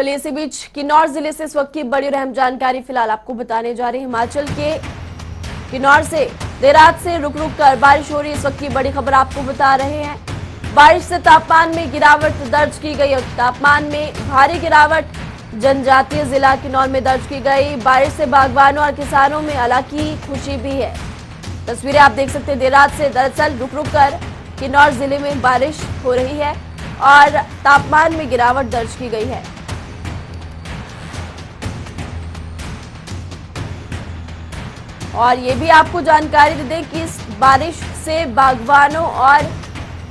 चलिए इसी बीच किन्नौर जिले से इस वक्त की बड़ी और अहम जानकारी फिलहाल आपको बताने जा रहे हैं। हिमाचल के किन्नौर से देर रात से रुक रुक कर बारिश हो रही है। इस वक्त की बड़ी खबर आपको बता रहे हैं। बारिश से तापमान में गिरावट दर्ज की गई और तापमान में भारी गिरावट जनजातीय जिला किन्नौर में दर्ज की गई। बारिश से बागवानों और किसानों में हालांकि खुशी भी है। तस्वीरें आप देख सकते हैं। देर रात से दरअसल रुक रुक कर किन्नौर जिले में बारिश हो रही है और तापमान में गिरावट दर्ज की गई है। और ये भी आपको जानकारी दे दें कि इस बारिश से बागवानों और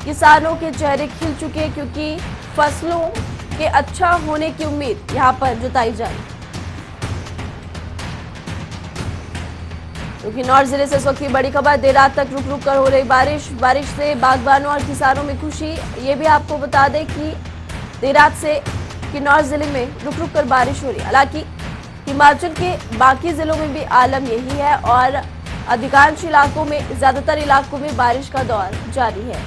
किसानों के चेहरे खिल चुके हैं, क्योंकि फसलों के अच्छा होने की उम्मीद यहां पर जताई जा रही है। तो किन्नौर जिले से इस वक्त की बड़ी खबर, देर रात तक रुक रुक कर हो रही बारिश से बागवानों और किसानों में खुशी। ये भी आपको बता दें कि देर रात से किन्नौर जिले में रुक रुक कर बारिश हो रही है। हालांकि हिमाचल के बाकी जिलों में भी आलम यही है और अधिकांश इलाकों में, ज्यादातर इलाकों में बारिश का दौर जारी है।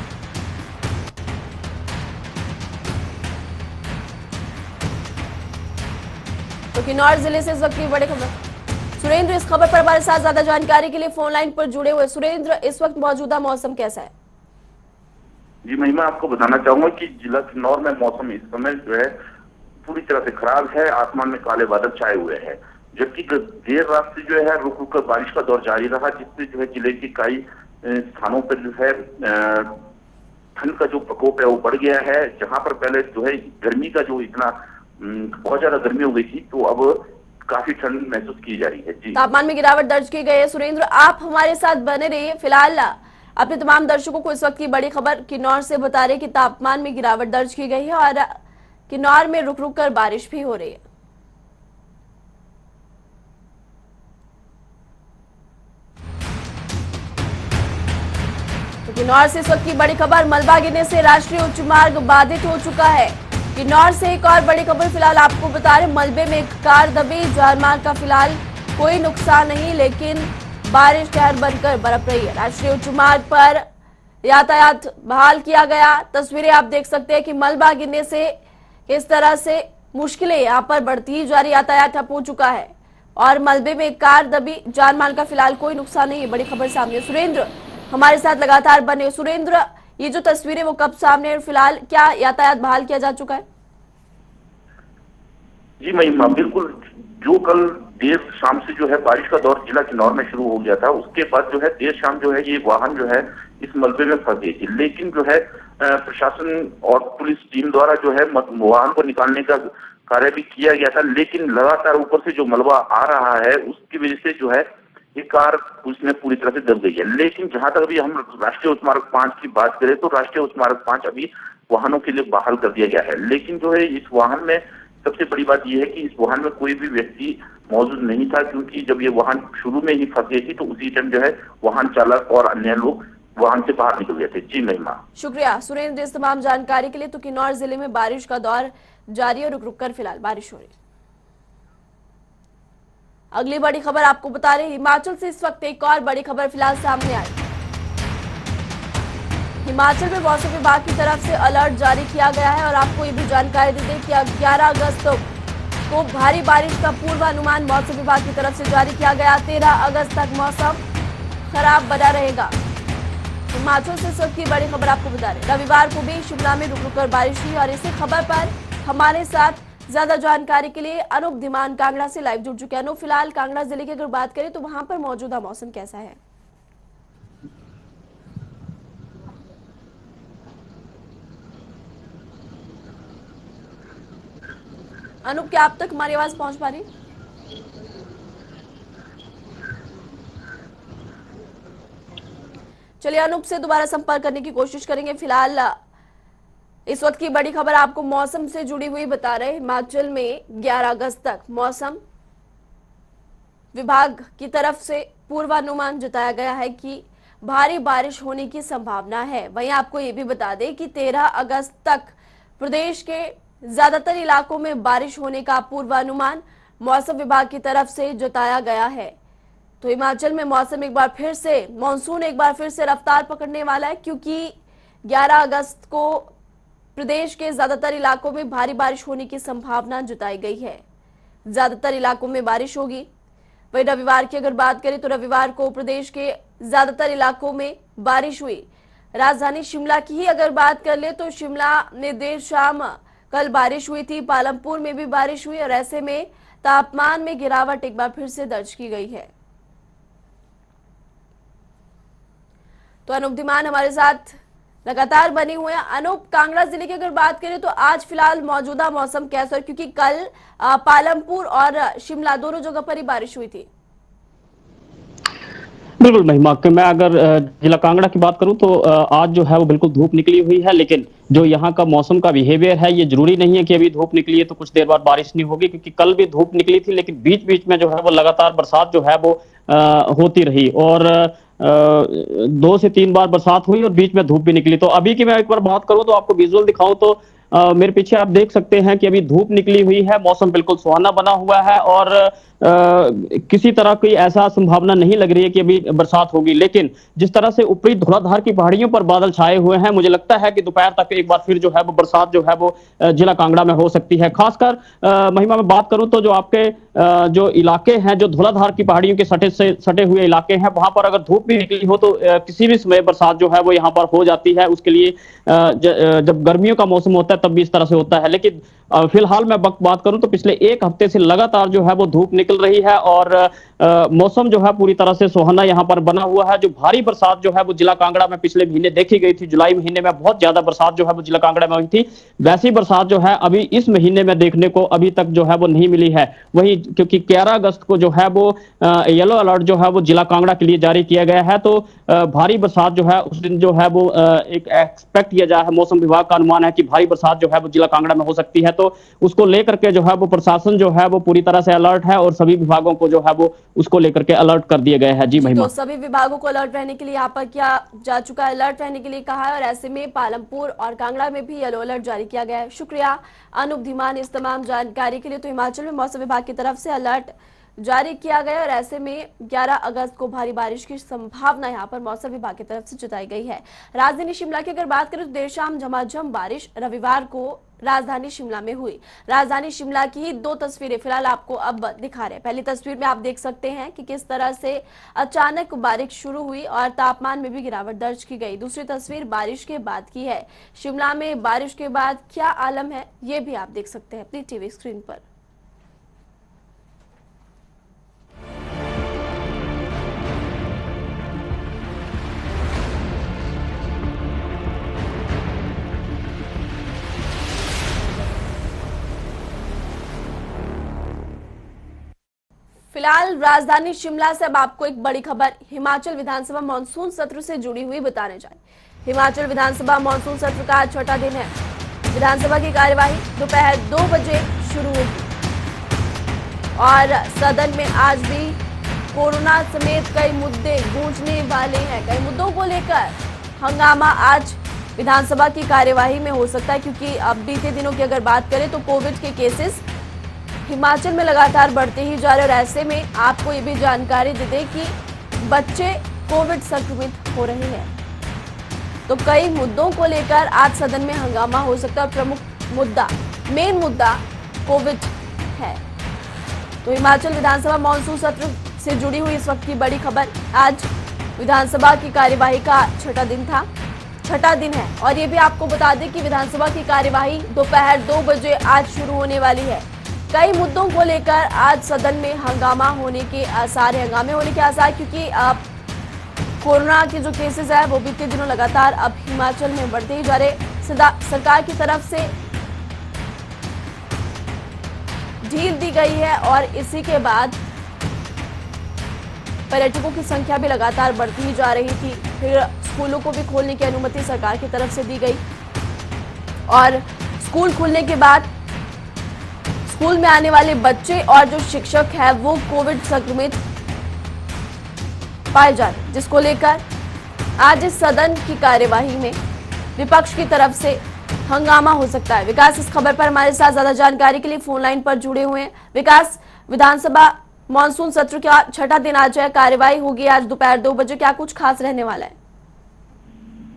तो किन्नौर जिले से इस वक्त की बड़ी खबर। सुरेंद्र इस खबर पर हमारे साथ ज्यादा जानकारी के लिए फोन लाइन पर जुड़े हुए। सुरेंद्र, इस वक्त मौजूदा मौसम कैसा है? जी महिमा, आपको बताना चाहूंगा कि जिला किन्नौर में मौसम इस समय जो है पूरी तरह से खराब है। आसमान में काले बादल छाए हुए हैं, जबकि देर रात से जो है रुक रुक कर बारिश का दौर जारी रहा, जिससे जो है जिले के कई स्थानों पर जो है ठंड का जो प्रकोप है वो बढ़ गया है। जहां पर पहले जो है गर्मी का जो इतना बहुत ज्यादा गर्मी हो गई थी, तो अब काफी ठंड महसूस की जा रही है। जी, तापमान में गिरावट दर्ज की गई है। सुरेंद्र, आप हमारे साथ बने रहिए। फिलहाल अपने तमाम दर्शकों को इस वक्त की बड़ी खबर किन्नौर से बता रहे कि तापमान में गिरावट दर्ज की गई है और किन्नौर में रुक रुक कर बारिश भी हो रही है। तो किन्नौर से इस वक्त की बड़ी खबर, मलबा गिरने से राष्ट्रीय उच्च मार्ग बाधित हो चुका है। किन्नौर से एक और बड़ी खबर फिलहाल आपको बता रहे, मलबे में एक कार दबी, जानमाल का फिलहाल कोई नुकसान नहीं, लेकिन बारिश कहर बनकर बरप रही है। राष्ट्रीय उच्च मार्ग पर यातायात बहाल किया गया। तस्वीरें आप देख सकते हैं कि मलबा गिरने से किस तरह से मुश्किलें यहां पर बढ़ती जा रही। यातायात ठप हो चुका है और मलबे में एक कार दबी, जानमाल का फिलहाल कोई नुकसान नहीं है। बड़ी खबर सामने। सुरेंद्र हमारे साथ लगातार बने। सुरेंद्र, ये जो तस्वीरें वो कब सामने है, फिलहाल क्या यातायात बहाल किया जा चुका है? जी महिमा, बिल्कुल। जो कल देर शाम से जो है बारिश का दौर जिला किन्नौर में शुरू हो गया था, उसके बाद जो है देर शाम जो है ये वाहन जो है इस मलबे में फंस गई थी। लेकिन जो है प्रशासन और पुलिस टीम द्वारा जो है वाहन को निकालने का कार्य भी किया गया था, लेकिन लगातार ऊपर से जो मलबा आ रहा है उसकी वजह से जो है ये कार उसमें पूरी तरह से दब गई है। लेकिन जहां तक अभी हम राष्ट्रीय उच्च मार्ग 5 की बात करें, तो राष्ट्रीय उच्च मार्ग 5 अभी वाहनों के लिए बहाल कर दिया गया है। लेकिन जो है इस वाहन में सबसे बड़ी बात यह है कि इस वाहन में कोई भी व्यक्ति मौजूद नहीं था, क्योंकि जब ये वाहन शुरू में ही फंस गई थी तो उसी टाइम जो है वाहन चालक और अन्य लोग वाहन से बाहर निकल गए थे। जी महिमा। शुक्रिया सुरेंद्र इस तमाम जानकारी के लिए। तो किन्नौर जिले में बारिश का दौर जारी है, रुक रुक कर फिलहाल बारिश हो रही है। अगली बड़ी खबर आपको बता रहे, हिमाचल से इस वक्त एक और बड़ी खबर फिलहाल सामने आई। हिमाचल में मौसम विभाग की तरफ से अलर्ट जारी किया गया है और आपको ये भी जानकारी दे दें कि 11 अगस्त को भारी बारिश का पूर्वानुमान मौसम विभाग की तरफ से जारी किया गया। 13 अगस्त तक मौसम खराब बना रहेगा। हिमाचल से इस वक्त की बड़ी खबर आपको बता रहे, रविवार को भी शिमला में रुक रुक कर बारिश हुई और इसी खबर पर हमारे साथ ज्यादा जानकारी के लिए अनूप धीमान कांगड़ा से लाइव जुड़ चुके हैं। अनूप, फिलहाल कांगड़ा जिले की अगर बात करें तो वहां पर मौजूदा मौसम कैसा है? अनूप, क्या आप तक हमारी आवाज पहुंच पा रही? चलिए अनूप से दोबारा संपर्क करने की कोशिश करेंगे। फिलहाल इस वक्त की बड़ी खबर आपको मौसम से जुड़ी हुई बता रहे, हिमाचल में 11 अगस्त तक मौसम विभाग की तरफ से पूर्वानुमान जताया गया है कि भारी बारिश होने की संभावना है। वहीं आपको ये भी बता दें कि 13 अगस्त तक प्रदेश के ज्यादातर इलाकों में बारिश होने का पूर्वानुमान मौसम विभाग की तरफ से जताया गया है। तो हिमाचल में मौसम एक बार फिर से, मानसून एक बार फिर से रफ्तार पकड़ने वाला है, क्योंकि 11 अगस्त को प्रदेश के ज्यादातर इलाकों में भारी बारिश होने की संभावना जताई गई है। ज्यादातर इलाकों में बारिश होगी। वहीं रविवार की अगर बात करें तो रविवार को प्रदेश के ज्यादातर इलाकों में बारिश हुई। राजधानी शिमला की ही अगर बात कर ले तो शिमला में देर शाम कल बारिश हुई थी। पालमपुर में भी बारिश हुई और ऐसे में तापमान में गिरावट एक बार फिर से दर्ज की गई है। तो अनूप धीमान हमारे साथ लगातार बने हुए हैं। अनूप, कांगड़ा जिले की अगर बात करें तो आज फिलहाल मौजूदा मौसम कैसा है, क्योंकि कल पालमपुर और शिमला दोनों जगह पर ही बारिश हुई थी। बिल्कुल महिमा, कि मैं अगर जिला कांगड़ा की बात करूं तो आज जो है वो बिल्कुल धूप निकली हुई है, लेकिन जो यहाँ का मौसम का बिहेवियर है ये जरूरी नहीं है कि अभी धूप निकली है तो कुछ देर बाद बारिश नहीं होगी, क्योंकि कल भी धूप निकली थी लेकिन बीच बीच में जो है वो लगातार बरसात जो है वो होती रही और 2 से 3 बार बरसात हुई और बीच में धूप भी निकली। तो अभी की मैं एक बार बात करूं तो आपको विजुअल दिखाऊं तो मेरे पीछे आप देख सकते हैं कि अभी धूप निकली हुई है, मौसम बिल्कुल सुहाना बना हुआ है और किसी तरह की ऐसा संभावना नहीं लग रही है कि अभी बरसात होगी। लेकिन जिस तरह से ऊपरी धौलाधार की पहाड़ियों पर बादल छाए हुए हैं, मुझे लगता है कि दोपहर तक एक बार फिर जो है वो बरसात जो है वो जिला कांगड़ा में हो सकती है। खासकर महिमा में बात करूं तो जो आपके जो इलाके हैं, जो धौलाधार की पहाड़ियों के सटे हुए इलाके हैं, वहां पर अगर धूप भी निकली हो तो किसी भी समय बरसात जो है वो यहाँ पर हो जाती है। उसके लिए जब गर्मियों का मौसम होता है तब भी इस तरह से होता है। लेकिन फिलहाल मैं बात करूं तो पिछले 1 हफ्ते से लगातार जो है वो धूप निकल रही है और मौसम जो है पूरी तरह से सुहाना यहाँ पर बना हुआ है। जो भारी बरसात जो है वो जिला कांगड़ा में पिछले महीने देखी गई थी, जुलाई महीने में बहुत ज्यादा बरसात जो है वो जिला कांगड़ा में हुई थी, वैसी बरसात जो है अभी इस महीने में देखने को अभी तक जो है वो नहीं मिली है। वही क्योंकि 11 अगस्त को जो है वो येलो अलर्ट जो है वो जिला कांगड़ा के लिए जारी किया गया है, तो भारी बरसात जो है उस दिन जो है वो एक एक्सपेक्ट किया जा है, मौसम विभाग का अनुमान है कि भारी बरसात जो है वो जिला कांगड़ा में हो सकती है। तो उसको लेकर के जो है वो प्रशासन जो है वो पूरी तरह से अलर्ट है और सभी विभागों को जो है वो उसको लेकर के अलर्ट कर दिया गया है। जी महिमा, तो सभी विभागों को अलर्ट रहने के लिए यहाँ पर किया जा चुका है, अलर्ट रहने के लिए कहा है और ऐसे में पालमपुर और कांगड़ा में भी येलो अलर्ट जारी किया गया है। शुक्रिया अनूप धीमान इस तमाम जानकारी के लिए। तो हिमाचल में मौसम विभाग की तरफ से अलर्ट जारी किया गया और ऐसे में 11 अगस्त को भारी बारिश की संभावना यहां पर मौसम विभाग की तरफ से जताई गई है। राजधानी शिमला की अगर बात करें तो देर शाम झमाझम बारिश रविवार को राजधानी शिमला में हुई। राजधानी शिमला की 2 तस्वीरें फिलहाल आपको अब दिखा रहे हैं। पहली तस्वीर में आप देख सकते हैं कि किस तरह से अचानक बारिश शुरू हुई और तापमान में भी गिरावट दर्ज की गई। दूसरी तस्वीर बारिश के बाद की है। शिमला में बारिश के बाद क्या आलम है ये भी आप देख सकते हैं अपनी टीवी स्क्रीन पर। फिलहाल राजधानी शिमला से अब आपको एक बड़ी खबर हिमाचल विधानसभा मानसून सत्र से जुड़ी हुई बताने जाए। हिमाचल विधानसभा मानसून सत्र का आज 6वां दिन है। विधानसभा की कार्यवाही दोपहर 2 बजे शुरू होगी और सदन में आज भी कोरोना समेत कई मुद्दे गूंजने वाले हैं। कई मुद्दों को लेकर हंगामा आज विधानसभा की कार्यवाही में हो सकता है, क्योंकि अब बीते दिनों की अगर बात करें तो कोविड के केसेस हिमाचल में लगातार बढ़ते ही जा रहे और ऐसे में आपको ये भी जानकारी दे दें कि बच्चे कोविड संक्रमित हो रहे हैं। तो कई मुद्दों को लेकर आज सदन में हंगामा हो सकता है और प्रमुख मुद्दा, मेन मुद्दा कोविड है। तो हिमाचल विधानसभा मानसून सत्र से जुड़ी हुई इस वक्त की बड़ी खबर, आज विधानसभा की कार्यवाही का 6वां दिन था, 6वां दिन है और ये भी आपको बता दें कि विधानसभा की कार्यवाही दोपहर 2 बजे आज शुरू होने वाली है। कई मुद्दों को लेकर आज सदन में हंगामा होने के आसार है, हंगामे होने के आसार, क्योंकि अब कोरोना के जो केसेस है वो बीते दिनों लगातार अब हिमाचल में बढ़ते ही जा रहे। सरकार की तरफ से ढील दी गई है और इसी के बाद पर्यटकों की संख्या भी लगातार बढ़ती ही जा रही थी। फिर स्कूलों को भी खोलने की अनुमति सरकार की तरफ से दी गई और स्कूल खुलने के बाद स्कूल में आने वाले बच्चे और जो शिक्षक है वो कोविड संक्रमित पाए जा रहे, जिसको लेकर आज इस सदन की कार्यवाही में विपक्ष की तरफ से हंगामा हो सकता है। विकास इस खबर पर हमारे साथ ज्यादा जानकारी के लिए फोन लाइन पर जुड़े हुए हैं। विकास, विधानसभा मानसून सत्र का 6वां दिन आज है, कार्यवाही होगी आज दोपहर 2 बजे, क्या कुछ खास रहने वाला है?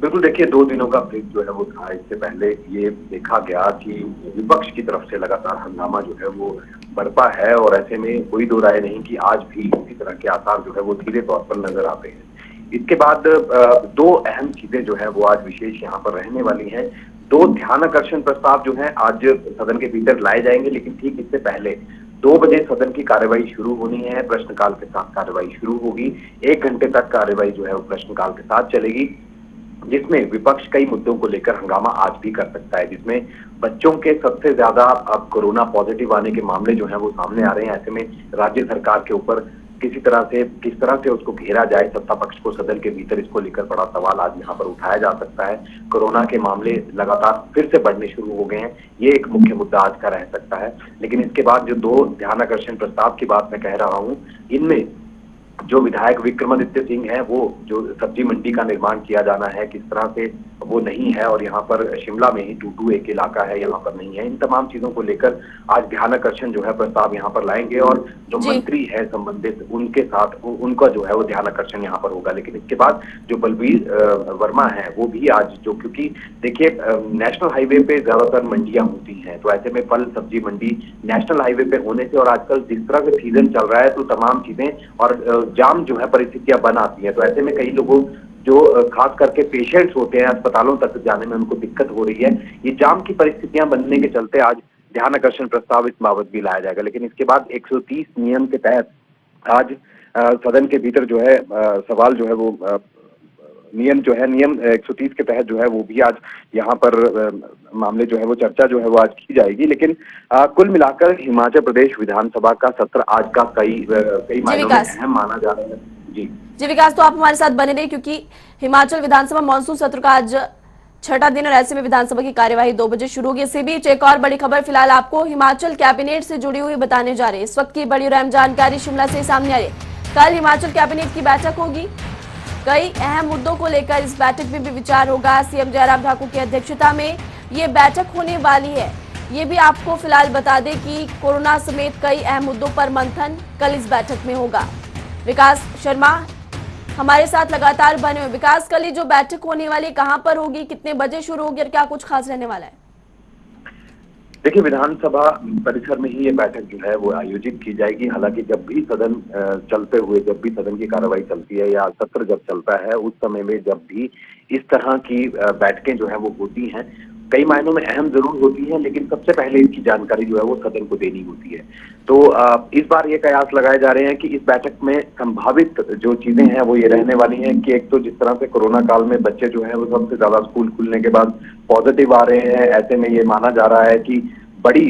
बिल्कुल, देखिए 2 दिनों का ब्रेक जो है वो था। इससे पहले ये देखा गया कि विपक्ष की तरफ से लगातार हंगामा जो है वो बरपा है और ऐसे में कोई दो राय नहीं कि आज भी इसी तरह के आसार जो है वो धीरे तौर पर नजर आते हैं। इसके बाद 2 अहम चीजें जो है वो आज विशेष यहाँ पर रहने वाली हैं। 2 ध्यानाकर्षण प्रस्ताव जो है आज सदन के भीतर लाए जाएंगे, लेकिन ठीक इससे पहले 2 बजे सदन की कार्यवाही शुरू होनी है। प्रश्नकाल के साथ कार्यवाही शुरू होगी। 1 घंटे तक कार्यवाही जो है वो प्रश्नकाल के साथ चलेगी, जिसमें विपक्ष कई मुद्दों को लेकर हंगामा आज भी कर सकता है, जिसमें बच्चों के सबसे ज्यादा अब कोरोना पॉजिटिव आने के मामले जो हैं वो सामने आ रहे हैं। ऐसे में राज्य सरकार के ऊपर किस तरह से उसको घेरा जाए, सत्ता पक्ष को सदन के भीतर, इसको लेकर बड़ा सवाल आज यहाँ पर उठाया जा सकता है। कोरोना के मामले लगातार फिर से बढ़ने शुरू हो गए हैं, ये एक मुख्य मुद्दा आज का रह सकता है। लेकिन इसके बाद जो 2 ध्यानाकर्षण प्रस्ताव की बात मैं कह रहा हूँ, इनमें जो विधायक विक्रमादित्य सिंह है, वो जो सब्जी मंडी का निर्माण किया जाना है, किस तरह से वो नहीं है और यहाँ पर शिमला में ही टूटू एक इलाका है, यहाँ पर नहीं है, इन तमाम चीजों को लेकर आज ध्यानाकर्षण जो है प्रस्ताव यहाँ पर लाएंगे और जो मंत्री है संबंधित उनके साथ उनका जो है वो ध्यानाकर्षण यहाँ पर होगा। लेकिन इसके बाद जो बलबीर वर्मा है वो भी आज, जो क्योंकि देखिए नेशनल हाईवे पे ज्यादातर मंडियां होती हैं, तो ऐसे में फल सब्जी मंडी नेशनल हाईवे पे होने से और आजकल जिस तरह का सीजन चल रहा है तो तमाम चीजें और जाम जो है परिस्थितियां बन आती हैं। तो ऐसे में कई लोगों जो खास करके पेशेंट्स होते हैं अस्पतालों तक जाने में उनको दिक्कत हो रही है। ये जाम की परिस्थितियां बनने के चलते आज ध्यानाकर्षण प्रस्ताव इस बाबत भी लाया जाएगा। लेकिन इसके बाद 130 नियम के तहत आज सदन के भीतर जो है सवाल जो है वो नियम 130 के तहत जो है वो भी आज यहाँ पर मामले जो है वो चर्चा जो है वो आज की जाएगी। लेकिन कुल मिलाकर हिमाचल प्रदेश विधानसभा का सत्र आज का कई मायनों में अहम माना जा रहा है। जी विकास, तो आप हमारे साथ बने रहे, क्योंकि हिमाचल विधानसभा मानसून सत्र का आज 6वां दिन और ऐसे में विधानसभा की कार्यवाही 2 बजे शुरू होगी। इसी बीच एक और बड़ी खबर फिलहाल आपको हिमाचल कैबिनेट से जुड़ी हुई बताने जा रही है। इस वक्त की बड़ी और अहम जानकारी शिमला से सामने आ रही है। कल हिमाचल कैबिनेट की बैठक होगी, कई अहम मुद्दों को लेकर इस बैठक में भी विचार होगा। सीएम जयराम ठाकुर की अध्यक्षता में ये बैठक होने वाली है। ये भी आपको फिलहाल बता दें कि कोरोना समेत कई अहम मुद्दों पर मंथन कल इस बैठक में होगा। विकास शर्मा हमारे साथ लगातार बने हुए। विकास, कल ये जो बैठक होने वाली कहां पर होगी, कितने बजे शुरू होगी और क्या कुछ खास रहने वाला है? देखिए, विधानसभा परिसर में ही ये बैठक जो है वो आयोजित की जाएगी। हालांकि जब भी सदन चलते हुए, जब भी सदन की कार्रवाई चलती है या सत्र जब चलता है, उस समय में जब भी इस तरह की बैठकें जो है वो होती हैं, कई मायनों में अहम जरूर होती है, लेकिन सबसे पहले इसकी जानकारी जो है वो सदन को देनी होती है। तो इस बार ये कयास लगाए जा रहे हैं कि इस बैठक में संभावित जो चीजें हैं वो ये रहने वाली हैं कि एक तो जिस तरह से कोरोना काल में बच्चे जो है वो सबसे ज्यादा स्कूल खुलने के बाद पॉजिटिव आ रहे हैं, ऐसे में ये माना जा रहा है कि बड़ी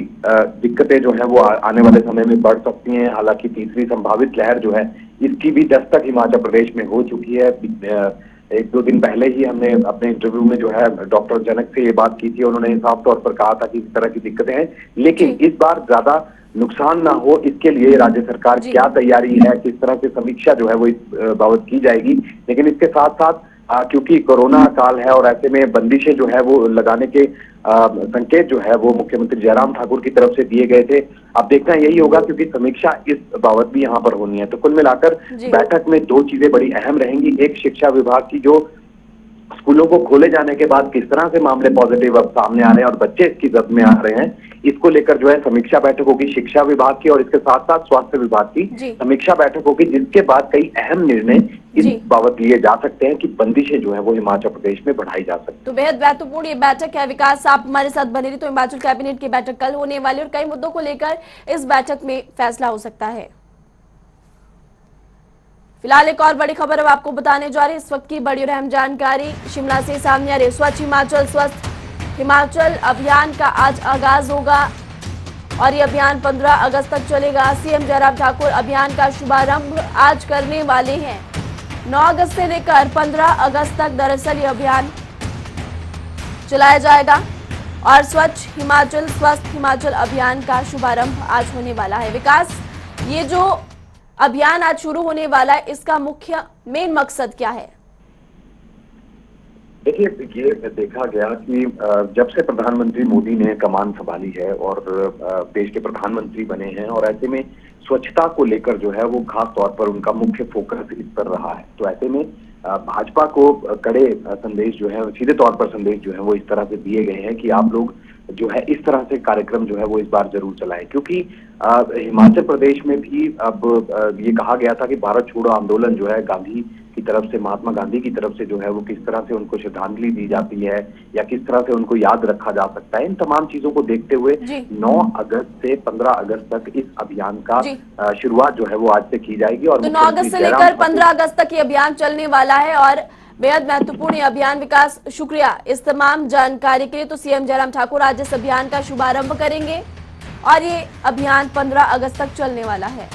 दिक्कतें जो है वो आने वाले समय में बढ़ सकती हैं। हालांकि तीसरी संभावित लहर जो है इसकी भी दस्तक हिमाचल प्रदेश में हो चुकी है। 1-2 दिन पहले ही हमने अपने इंटरव्यू में जो है डॉक्टर जनक से ये बात की थी, उन्होंने साफ तौर पर कहा था कि इस तरह की दिक्कतें हैं, लेकिन इस बार ज्यादा नुकसान ना हो इसके लिए राज्य सरकार क्या तैयारी है, किस तरह से समीक्षा जो है वो इस बाबत की जाएगी। लेकिन इसके साथ साथ क्योंकि कोरोना काल है और ऐसे में बंदिशें जो है वो लगाने के संकेत जो है वो मुख्यमंत्री जयराम ठाकुर की तरफ से दिए गए थे। अब देखना यही होगा, क्योंकि समीक्षा इस बाबत भी यहाँ पर होनी है। तो कुल मिलाकर बैठक में 2 चीजें बड़ी अहम रहेंगी। एक, शिक्षा विभाग की जो स्कूलों को खोले जाने के बाद किस तरह से मामले पॉजिटिव अब सामने आ रहे हैं और बच्चे इसकी जद में आ रहे हैं, इसको लेकर जो है समीक्षा बैठक होगी शिक्षा विभाग की, और इसके साथ साथ स्वास्थ्य विभाग की समीक्षा बैठक होगी, जिसके बाद कई अहम निर्णय इस बाबत लिए जा सकते हैं कि बंदिशें जो है वो हिमाचल प्रदेश में बढ़ाई जा सकती है। तो बेहद महत्वपूर्ण ये बैठक है। विकास, आप हमारे साथ बने रही। तो हिमाचल कैबिनेट की बैठक कल होने वाली और कई मुद्दों को लेकर इस बैठक में फैसला हो सकता है। फिलहाल एक और बड़ी खबर अब आपको बताने जा रही है। इस वक्त की बड़ी और अहम जानकारी शिमला से सामने आ रही है। स्वच्छ हिमाचल स्वस्थ हिमाचल अभियान का आज आगाज होगा और ये अभियान 15 अगस्त तक चलेगा। सीएम जयराम ठाकुर अभियान का शुभारंभ आज करने वाले हैं। 9 अगस्त से लेकर 15 अगस्त तक दरअसल ये अभियान चलाया जाएगा और स्वच्छ हिमाचल स्वस्थ हिमाचल अभियान का शुभारंभ आज होने वाला है। विकास, ये जो अभियान आज शुरू होने वाला है, इसका मुख्य मेन मकसद क्या है? देखिए, ये देखा गया कि जब से प्रधानमंत्री मोदी ने कमान संभाली है और देश के प्रधानमंत्री बने हैं, और ऐसे में स्वच्छता को लेकर जो है वो खास तौर पर उनका मुख्य फोकस इस पर रहा है। तो ऐसे में भाजपा को कड़े संदेश जो है, सीधे तौर पर संदेश जो है वो इस तरह से दिए गए हैं कि आप लोग जो है इस तरह से कार्यक्रम जो है वो इस बार जरूर चलाएं, क्योंकि हिमाचल प्रदेश में भी अब ये कहा गया था कि भारत छोड़ो आंदोलन जो है गांधी की तरफ से, महात्मा गांधी की तरफ से जो है वो किस तरह से उनको श्रद्धांजलि दी जाती है या किस तरह से उनको याद रखा जा सकता है। इन तमाम चीजों को देखते हुए 9 अगस्त से 15 अगस्त तक इस अभियान का शुरुआत जो है वो आज से की जाएगी। और तो 9 अगस्त से लेकर 15 अगस्त तक ये अभियान चलने वाला है और बेहद महत्वपूर्ण ये अभियान। विकास, शुक्रिया इस तमाम जानकारी के लिए। तो सीएम जयराम ठाकुर आज इस अभियान का शुभारंभ करेंगे और ये अभियान 15 अगस्त तक चलने वाला है।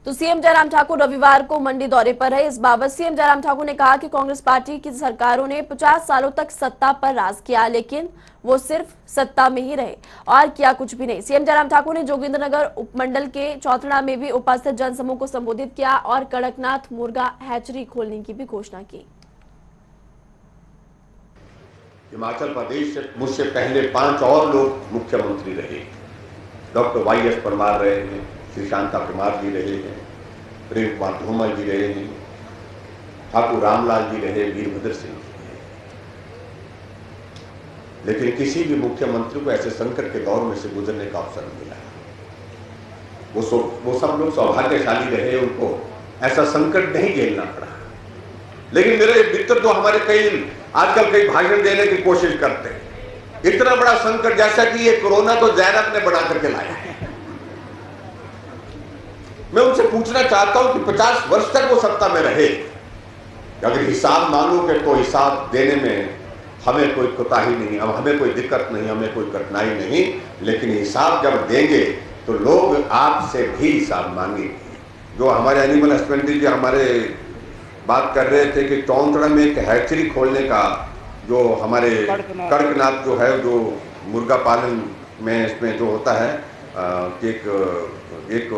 तो सीएम जयराम ठाकुर रविवार को मंडी दौरे पर है। इस बाबत सीएम जयराम ठाकुर ने कहा कि कांग्रेस पार्टी की सरकारों ने 50 सालों तक सत्ता पर राज किया, लेकिन वो सिर्फ सत्ता में ही रहे और किया कुछ भी नहीं। सीएम जयराम ठाकुर ने जोगिंद्रनगर उपमंडल के चौथड़ा में भी उपस्थित जनसमूह को संबोधित किया और कड़कनाथ मुर्गा हैचरी खोलने की भी घोषणा की। हिमाचल प्रदेश से मुझसे पहले 5 और लोग मुख्यमंत्री रहे। डॉक्टर वाई.एस. परमार रहे हैं, श्री शांता परमार जी रहे हैं, प्रेम कुमार धूमल जी रहे हैं, ठाकुर रामलाल जी रहे, वीरभद्र सिंह जी रहे। लेकिन किसी भी मुख्यमंत्री को ऐसे संकट के दौर में से गुजरने का अवसर नहीं मिला। वो सब लोग सौभाग्यशाली रहे, उनको ऐसा संकट नहीं झेलना पड़ा। लेकिन मेरे मित्र तो हमारे आजकल कई भाषण देने की कोशिश करते हैं। इतना बड़ा संकट जैसा कि ये कोरोना तो जैनब ने बना करके लाया है। मैं उनसे पूछना चाहता हूं कि 50 वर्ष तक वो सत्ता में रहे, अगर हिसाब मांगोगे तो हिसाब देने में हमें कोई कोताही नहीं, अब हमें कोई दिक्कत नहीं, हमें कोई कठिनाई नहीं। लेकिन हिसाब जब देंगे तो लोग आपसे भी हिसाब मांगेंगे। जो हमारे एनिमल हस्बेंड्री के हमारे बात कर रहे थे कि चौंतड़ा में एक हैचरी खोलने का, जो हमारे कड़कनाथ जो है, जो मुर्गा पालन में इसमें जो होता है कि एक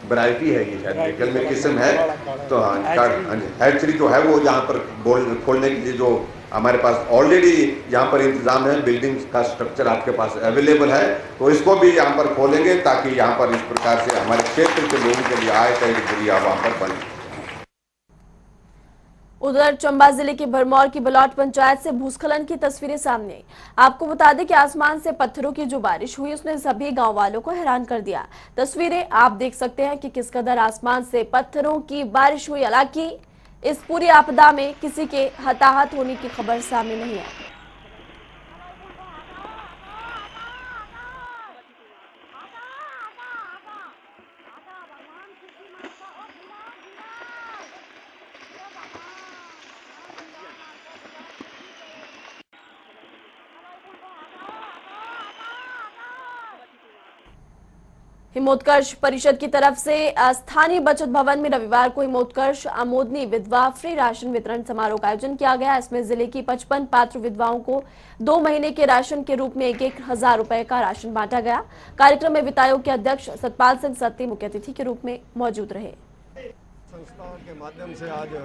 वैरायटी है, ये शायद मेडिकल में किस्म है। तो हाँ, हैचरी जो है वो यहाँ पर खोलने के लिए जो हमारे पास ऑलरेडी यहाँ पर इंतजाम है, बिल्डिंग का स्ट्रक्चर आपके पास अवेलेबल है, तो इसको भी यहाँ पर खोलेंगे ताकि यहाँ पर इस प्रकार से हमारे क्षेत्र के लोगों के लिए आय का एक जरिया वहाँ पर बने। उधर चंबा जिले के भरमौर की बलौट पंचायत से भूस्खलन की तस्वीरें सामने आई। आपको बता दें कि आसमान से पत्थरों की जो बारिश हुई उसने सभी गांव वालों को हैरान कर दिया। तस्वीरें आप देख सकते हैं कि किस कदर आसमान से पत्थरों की बारिश हुई। हालांकि इस पूरी आपदा में किसी के हताहत होने की खबर सामने नहीं आई। हिमोत्कर्ष परिषद की तरफ से स्थानीय बचत भवन में रविवार को हिमोत्कर्ष आमोदनी विधवा फ्री राशन वितरण समारोह का आयोजन किया गया। इसमें जिले की 55 पात्र विधवाओं को 2 महीने के राशन के रूप में 1,000 रुपए का राशन बांटा गया। कार्यक्रम में वित्त आयोग के अध्यक्ष सतपाल सिंह सत्ती मुख्य अतिथि के रूप में मौजूद रहे। संस्था के माध्यम से आज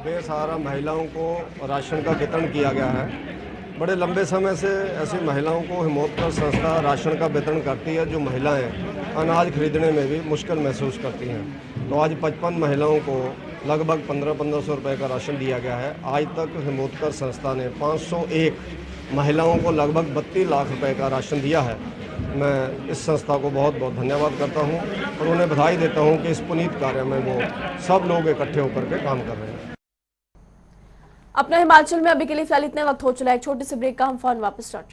बेसहारा महिलाओं को राशन का वितरण किया गया है। बड़े लंबे समय से ऐसी महिलाओं को हिमोत्कर्ष संस्था राशन का वितरण करती है, जो महिलाएं अनाज खरीदने में भी मुश्किल महसूस करती हैं। तो आज 55 महिलाओं को लगभग 1500 रुपये का राशन दिया गया है। आज तक हिमोत्कर्ष संस्था ने 501 महिलाओं को लगभग 32 लाख रुपए का राशन दिया है। मैं इस संस्था को बहुत बहुत धन्यवाद करता हूं और उन्हें बधाई देता हूं कि इस पुनीत कार्य में वो सब लोग इकट्ठे होकर के काम कर रहे हैं। अपना हिमाचल में अभी के लिए फिलहाल इतने वक्त हो चला है। एक छोटे से ब्रेक का, हम फौरन वापस लौट